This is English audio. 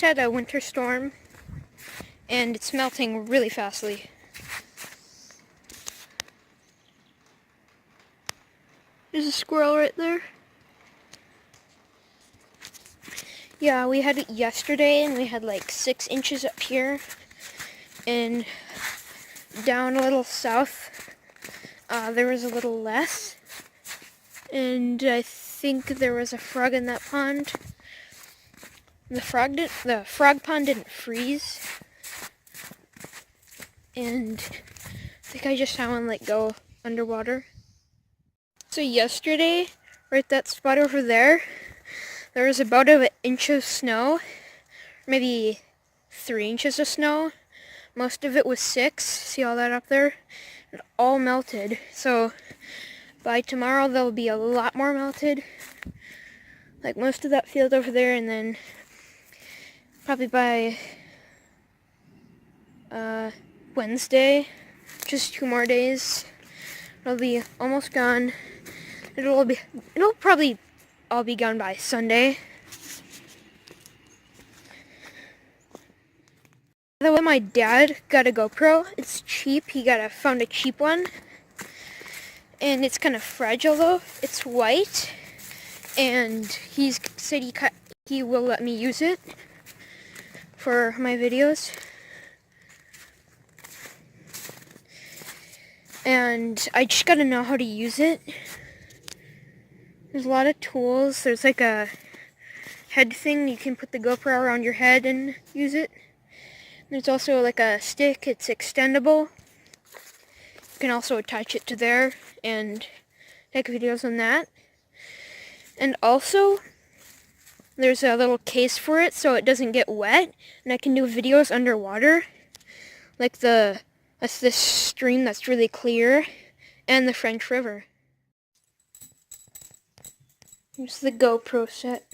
had a winter storm, and it's melting really fastly. There's a squirrel right there. Yeah, we had it yesterday, and we had like 6 inches up here, and down a little south, there was a little less, and I think there was a frog in that pond. The frog pond didn't freeze, and I think I just saw one like go underwater. So yesterday, right that spot over there, there was about an inch of snow, maybe 3 inches of snow. Most of it was 6. See all that up there? It all melted. So by tomorrow there'll be a lot more melted. Like most of that field over there, and then probably by Wednesday, just 2 more days, it'll be almost gone. It'll probably all be gone by Sunday. By the way, my dad got a GoPro. It's cheap. He found a cheap one, and it's kind of fragile though. It's white, and he said he will let me use it for my videos. And I just gotta know how to use it. There's a lot of tools. There's like a head thing. You can put the GoPro around your head and use it. There's also like a stick. It's extendable. You can also attach it to there and take videos on that. And also, there's a little case for it so it doesn't get wet. And I can do videos underwater. Like that's this stream that's really clear. And the French River. Here's the GoPro set.